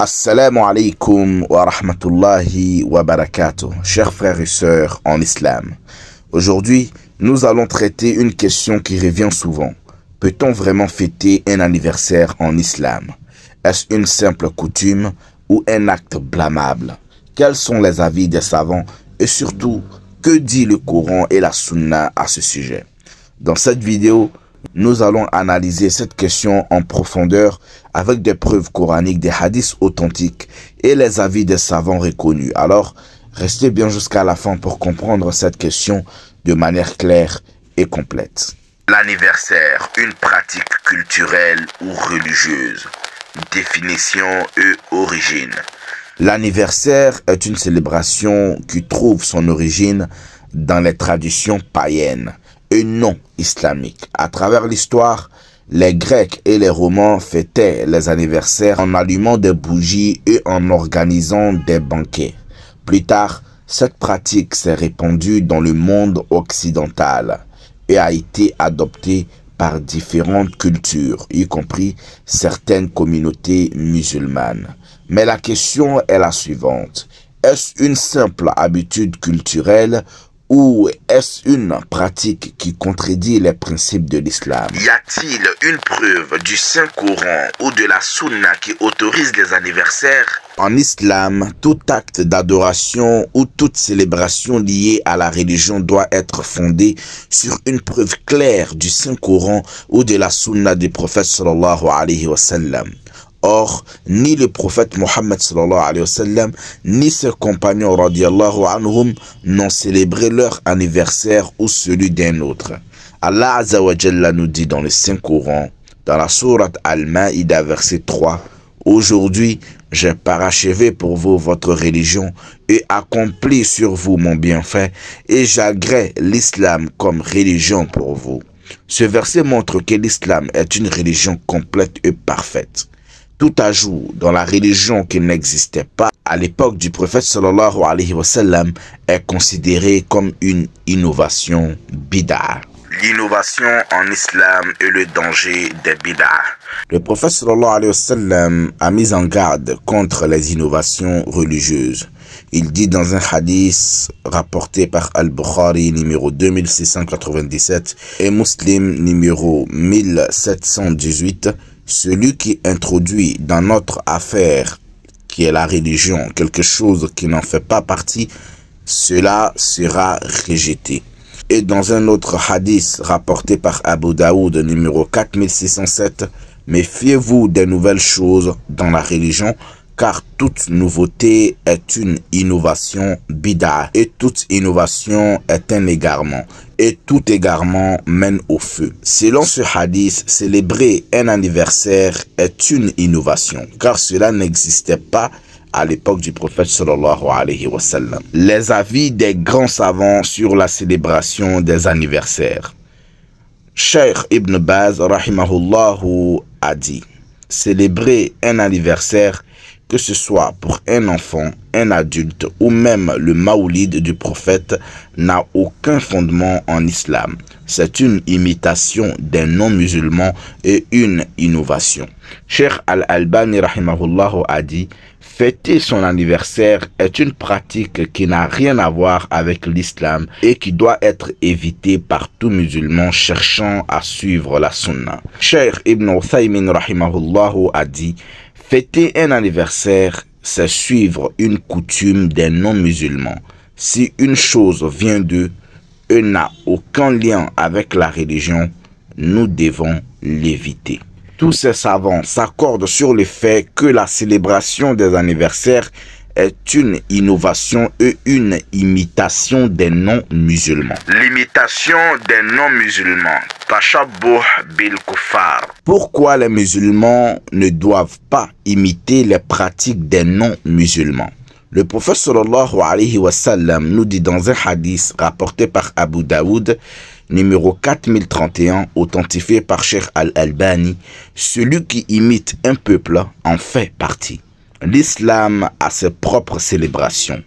Assalamu alaikum wa rahmatullahi wa barakatuh, chers frères et sœurs en islam. Aujourd'hui, nous allons traiter une question qui revient souvent. Peut-on vraiment fêter un anniversaire en islam? Est-ce une simple coutume ou un acte blâmable? Quels sont les avis des savants et surtout, que dit le Coran et la Sunna à ce sujet? Dans cette vidéo, nous allons analyser cette question en profondeur avec des preuves coraniques, des hadiths authentiques et les avis des savants reconnus. Alors, restez bien jusqu'à la fin pour comprendre cette question de manière claire et complète. L'anniversaire, une pratique culturelle ou religieuse. Définition et origine. L'anniversaire est une célébration qui trouve son origine dans les traditions païennes et non islamiques. À travers l'histoire, les Grecs et les Romains fêtaient les anniversaires en allumant des bougies et en organisant des banquets. Plus tard, cette pratique s'est répandue dans le monde occidental et a été adoptée par différentes cultures, y compris certaines communautés musulmanes. Mais la question est la suivante. Est-ce une simple habitude culturelle ou est-ce une pratique qui contredit les principes de l'islam? Y a-t-il une preuve du Saint-Coran ou de la Sunna qui autorise les anniversaires? En islam, tout acte d'adoration ou toute célébration liée à la religion doit être fondée sur une preuve claire du Saint-Coran ou de la Sunna du prophète sallallahu alayhi wa sallam. Or, ni le prophète Mohammed sallallahu alayhi wa sallam, ni ses compagnons radiallahu anhum n'ont célébré leur anniversaire ou celui d'un autre. Allah Azza wa Jalla nous dit dans le Saint-Coran, dans la sourate Al-Ma'ida verset 3, « Aujourd'hui, j'ai parachevé pour vous votre religion et accompli sur vous mon bienfait et j'agrée l'islam comme religion pour vous. » Ce verset montre que l'islam est une religion complète et parfaite. Tout ajout dans la religion qui n'existait pas à l'époque du prophète sallallahu alayhi wa sallam est considéré comme une innovation bid'a. L'innovation en islam et le danger des bid'a. Le prophète sallallahu alayhi wa sallam a mis en garde contre les innovations religieuses. Il dit dans un hadith rapporté par Al-Bukhari numéro 2697 et Muslim numéro 1718, celui qui introduit dans notre affaire, qui est la religion, quelque chose qui n'en fait pas partie, cela sera rejeté. Et dans un autre hadith rapporté par Abu Daoud numéro 4607, méfiez-vous des nouvelles choses dans la religion, car toute nouveauté est une innovation bid'a et toute innovation est un égarement et tout égarement mène au feu. Selon ce hadith, célébrer un anniversaire est une innovation car cela n'existait pas à l'époque du prophète sallallahu alayhi wa sallam. Les avis des grands savants sur la célébration des anniversaires. Cheikh Ibn Baz rahimahullahu a dit: célébrer un anniversaire, que ce soit pour un enfant, un adulte ou même le maoulid du prophète, n'a aucun fondement en islam. C'est une imitation des non-musulmans et une innovation. Cheikh Al-Albani rahimahullah a dit: fêter son anniversaire est une pratique qui n'a rien à voir avec l'islam et qui doit être évitée par tout musulman cherchant à suivre la sunna. Cheikh Ibn Uthaymin rahimahullah a dit: fêter un anniversaire, c'est suivre une coutume des non-musulmans. Si une chose vient d'eux et n'a aucun lien avec la religion, nous devons l'éviter. Tous ces savants s'accordent sur le fait que la célébration des anniversaires est une innovation et une imitation des non-musulmans. L'imitation des non-musulmans. Tashabbuh bil kuffar. Pourquoi les musulmans ne doivent pas imiter les pratiques des non-musulmans? Le prophète sallallahu alayhi wa sallam nous dit dans un hadith rapporté par Abu Daoud, numéro 4031, authentifié par Cheikh Al-Albani, celui qui imite un peuple en fait partie. L'islam a ses propres célébrations,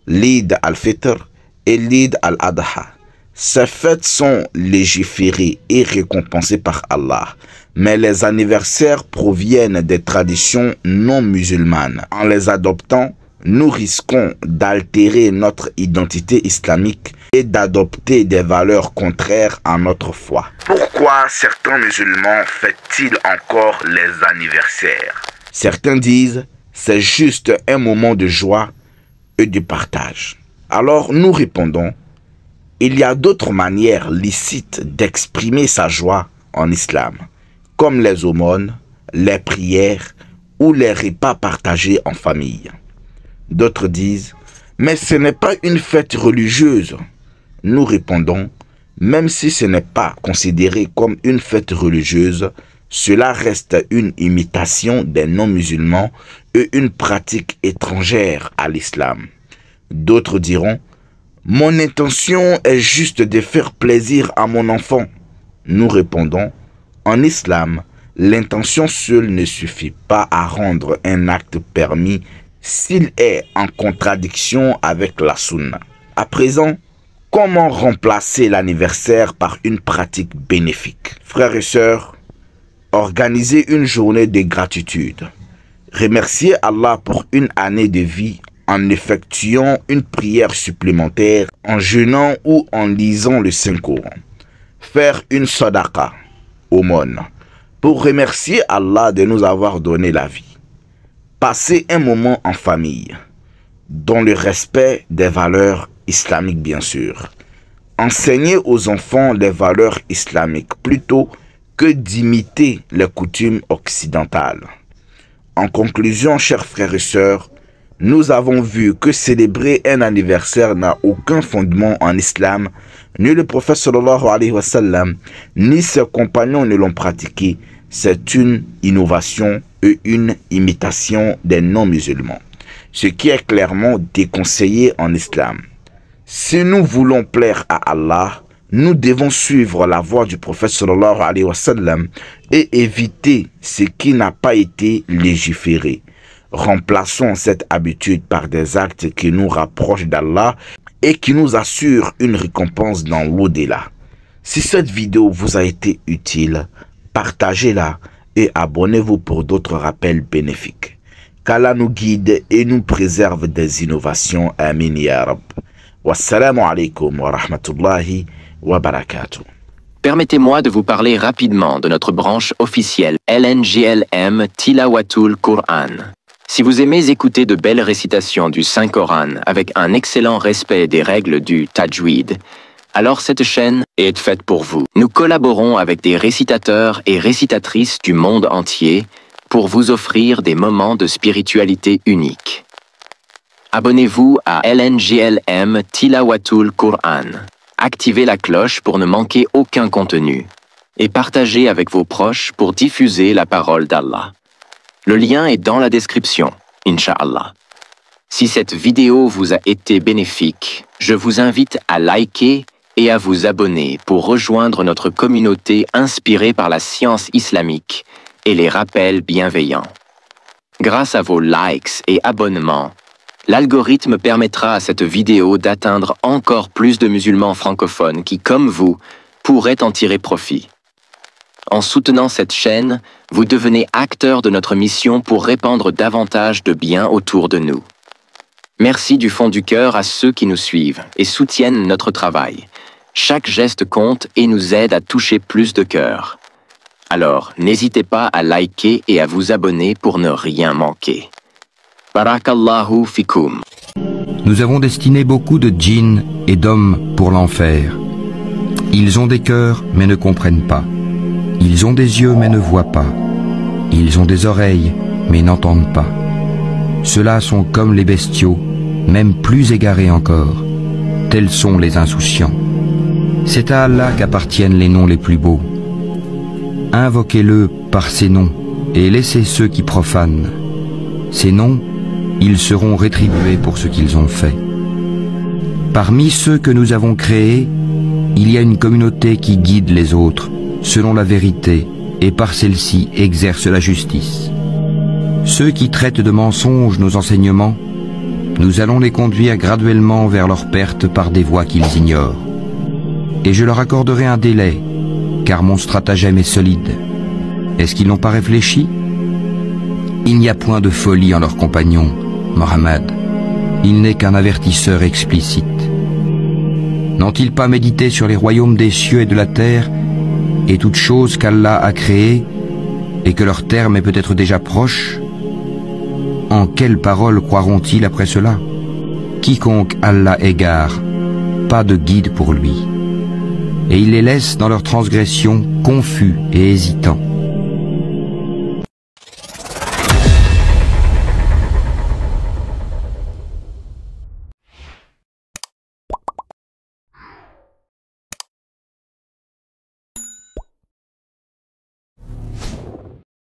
l'Eid al-Fitr et l'Eid al-Adha. Ces fêtes sont légiférées et récompensées par Allah, mais les anniversaires proviennent des traditions non musulmanes. En les adoptant, nous risquons d'altérer notre identité islamique et d'adopter des valeurs contraires à notre foi. Pourquoi certains musulmans fêtent-ils encore les anniversaires? Certains disent c'est juste un moment de joie et de partage. Alors nous répondons, il y a d'autres manières licites d'exprimer sa joie en islam, comme les aumônes, les prières ou les repas partagés en famille. D'autres disent, mais ce n'est pas une fête religieuse. Nous répondons, même si ce n'est pas considéré comme une fête religieuse, cela reste une imitation des non-musulmans et une pratique étrangère à l'islam. D'autres diront, mon intention est juste de faire plaisir à mon enfant. Nous répondons, en islam, l'intention seule ne suffit pas à rendre un acte permis s'il est en contradiction avec la sunna. À présent, comment remplacer l'anniversaire par une pratique bénéfique? Frères et sœurs, organisez une journée de gratitude. Remerciez Allah pour une année de vie en effectuant une prière supplémentaire, en jeûnant ou en lisant le Saint-Coran. Faire une sadaqa, aumône, pour remercier Allah de nous avoir donné la vie. Passer un moment en famille, dans le respect des valeurs islamiques bien sûr. Enseigner aux enfants les valeurs islamiques plutôt que d'imiter les coutumes occidentales. En conclusion, chers frères et sœurs, nous avons vu que célébrer un anniversaire n'a aucun fondement en islam, ni le prophète sallallahu alayhi wa sallam, ni ses compagnons ne l'ont pratiqué. C'est une innovation et une imitation des non-musulmans, ce qui est clairement déconseillé en islam. Si nous voulons plaire à Allah, nous devons suivre la voie du prophète sallallahu alayhi wa sallam et éviter ce qui n'a pas été légiféré. Remplaçons cette habitude par des actes qui nous rapprochent d'Allah et qui nous assurent une récompense dans l'au-delà. Si cette vidéo vous a été utile, partagez-la et abonnez-vous pour d'autres rappels bénéfiques. Qu'Allah nous guide et nous préserve des innovations. Amin ya Rab. Wassalamu alaikum wa rahmatullahi wa barakatuh. Permettez-moi de vous parler rapidement de notre branche officielle LNGLM Tilawatul Qur'an. Si vous aimez écouter de belles récitations du Saint-Coran avec un excellent respect des règles du Tajwid, alors cette chaîne est faite pour vous. Nous collaborons avec des récitateurs et récitatrices du monde entier pour vous offrir des moments de spiritualité uniques. Abonnez-vous à LNGLM Tilawatul Qur'an. Activez la cloche pour ne manquer aucun contenu et partagez avec vos proches pour diffuser la parole d'Allah. Le lien est dans la description, Inch'Allah. Si cette vidéo vous a été bénéfique, je vous invite à liker et à vous abonner pour rejoindre notre communauté inspirée par la science islamique et les rappels bienveillants. Grâce à vos likes et abonnements, l'algorithme permettra à cette vidéo d'atteindre encore plus de musulmans francophones qui, comme vous, pourraient en tirer profit. En soutenant cette chaîne, vous devenez acteur de notre mission pour répandre davantage de bien autour de nous. Merci du fond du cœur à ceux qui nous suivent et soutiennent notre travail. Chaque geste compte et nous aide à toucher plus de cœurs. Alors, n'hésitez pas à liker et à vous abonner pour ne rien manquer. Barakallahu fikum. Nous avons destiné beaucoup de djinns et d'hommes pour l'enfer. Ils ont des cœurs mais ne comprennent pas. Ils ont des yeux mais ne voient pas. Ils ont des oreilles mais n'entendent pas. Ceux-là sont comme les bestiaux, même plus égarés encore. Tels sont les insouciants. C'est à Allah qu'appartiennent les noms les plus beaux. Invoquez-le par ces noms et laissez ceux qui profanent. Ces noms, ils seront rétribués pour ce qu'ils ont fait. Parmi ceux que nous avons créés, il y a une communauté qui guide les autres selon la vérité et par celle-ci exerce la justice. Ceux qui traitent de mensonges nos enseignements, nous allons les conduire graduellement vers leur perte par des voies qu'ils ignorent. Et je leur accorderai un délai, car mon stratagème est solide. Est-ce qu'ils n'ont pas réfléchi? Il n'y a point de folie en leurs compagnons, Mohammed. Il n'est qu'un avertisseur explicite. N'ont-ils pas médité sur les royaumes des cieux et de la terre et toutes choses qu'Allah a créées et que leur terme est peut-être déjà proche? En quelles paroles croiront-ils après cela? Quiconque Allah égare, pas de guide pour lui. Et il les laisse dans leur transgression confus et hésitants.